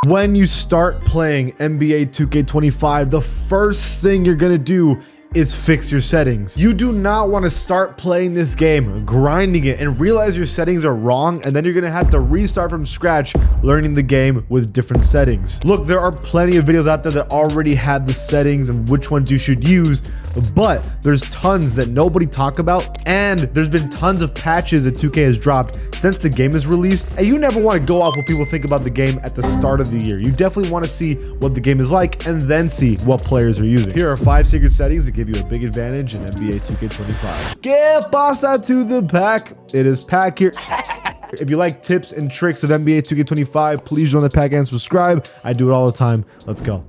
When you start playing NBA 2K25, the first thing you're gonna do is fix your settings. You do not want to start playing this game, grinding it, and realize your settings are wrong, and then you're gonna have to restart from scratch, learning the game with different settings. Look, there are plenty of videos out there that already have the settings and which ones you should use, but there's tons that nobody talk about, and there's been tons of patches that 2K has dropped since the game is released, and you never want to go off what people think about the game at the start of the year. You definitely want to see what the game is like and then see what players are using. Here are 5 secret settings that give you a big advantage in NBA 2K25. Get pasa to the pack. It is pack here. If you like tips and tricks of NBA 2K25, please join the pack and subscribe. I do it all the time. Let's go.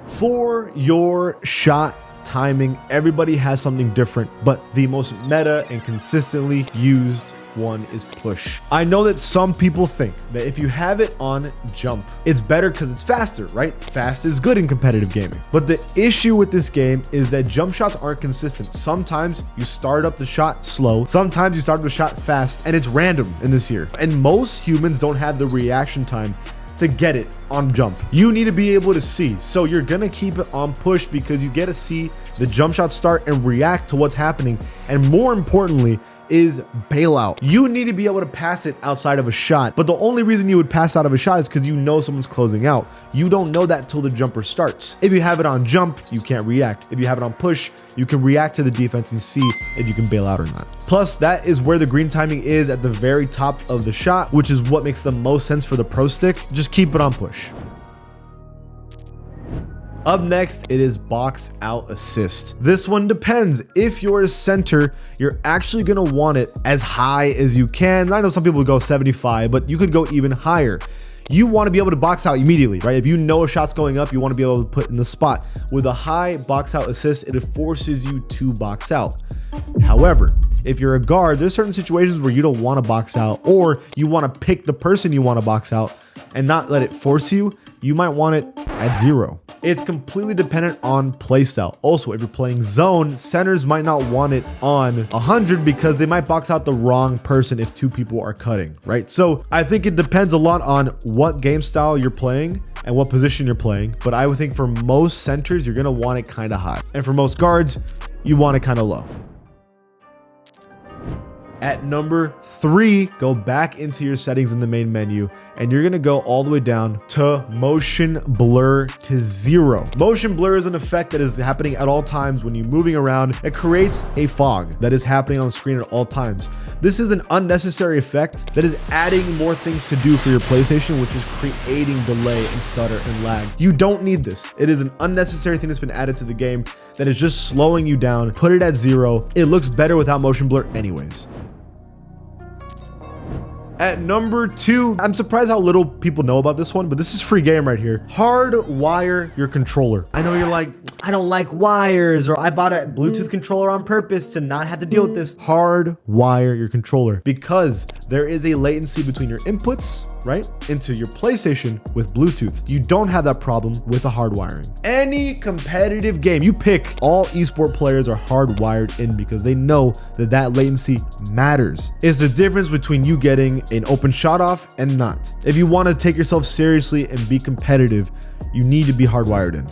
For your shot timing, everybody has something different, but the most meta and consistently used one is push. I know that some people think that if you have it on jump, it's better because it's faster, right? Fast is good in competitive gaming. But the issue with this game is that jump shots aren't consistent. Sometimes you start up the shot slow, sometimes you start the shot fast, and it's random in this here. And most humans don't have the reaction time to get it on jump. You need to be able to see. So you're gonna keep it on push because you get to see the jump shot start and react to what's happening. And more importantly, is bailout. You need to be able to pass it outside of a shot, but the only reason you would pass out of a shot is because you know someone's closing out. You don't know that till the jumper starts. If you have it on jump, you can't react. If you have it on push, you can react to the defense and see if you can bail out or not. Plus, that is where the green timing is at the very top of the shot, which is what makes the most sense for the pro stick. Just keep it on push. Up next, it is box out assist. This one depends. If you're a center, you're actually gonna want it as high as you can. I know some people go 75, but you could go even higher. You want to be able to box out immediately, right? If you know a shot's going up, you want to be able to put in the spot. With a high box out assist, it forces you to box out. However, if you're a guard, there's certain situations where you don't want to box out, or you want to pick the person you want to box out and not let it force you. You might want it at 0. It's completely dependent on playstyle. Also, if you're playing zone, centers might not want it on 100 because they might box out the wrong person if 2 people are cutting, right? So I think it depends a lot on what game style you're playing and what position you're playing. But I would think for most centers, you're gonna want it kind of high. And for most guards, you want it kind of low. At number 3, go back into your settings in the main menu, and you're gonna go all the way down to motion blur to 0. Motion blur is an effect that is happening at all times when you're moving around. It creates a fog that is happening on the screen at all times. This is an unnecessary effect that is adding more things to do for your PlayStation, which is creating delay and stutter and lag. You don't need this. It is an unnecessary thing that's been added to the game that is just slowing you down. Put it at 0. It looks better without motion blur anyways. At number 2, I'm surprised how little people know about this one, but this is free game right here. Hardwire your controller. I know you're like, I don't like wires, or I bought a Bluetooth controller on purpose to not have to deal with this. Hardwire your controller because there is a latency between your inputs, right, into your PlayStation with Bluetooth. You don't have that problem with the hardwiring. Any competitive game you pick, all esport players are hardwired in because they know that that latency matters. It's the difference between you getting an open shot off and not. If you want to take yourself seriously and be competitive, you need to be hardwired in.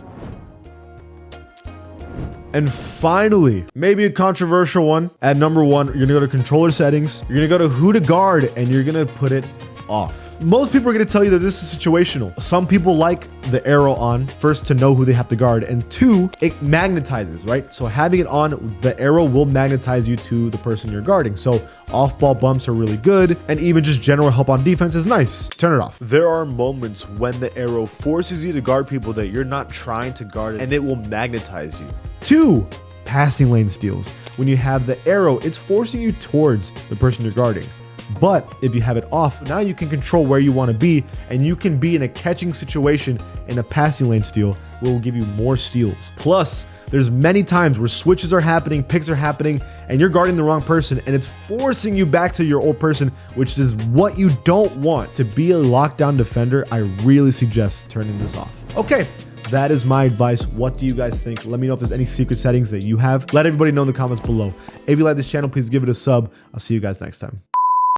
And finally, maybe a controversial one. At number 1, you're gonna go to controller settings, you're gonna go to who to guard, and you're gonna put it off. Most people are going to tell you that this is situational. Some people like the arrow on, first, to know who they have to guard, and 2, it magnetizes, right? So having it on, the arrow will magnetize you to the person you're guarding. So off-ball bumps are really good, and even just general help on defense is nice. Turn it off. There are moments when the arrow forces you to guard people that you're not trying to guard, and it will magnetize you. 2, passing lane steals. When you have the arrow, it's forcing you towards the person you're guarding. But if you have it off, now you can control where you want to be, and you can be in a catching situation in a passing lane steal where it will give you more steals. Plus, there's many times where switches are happening, picks are happening, and you're guarding the wrong person, and it's forcing you back to your old person, which is what you don't want. To be a lockdown defender, I really suggest turning this off. Okay. That is my advice. What do you guys think? Let me know if there's any secret settings that you have. Let everybody know in the comments below. If you like this channel, please give it a sub. I'll see you guys next time.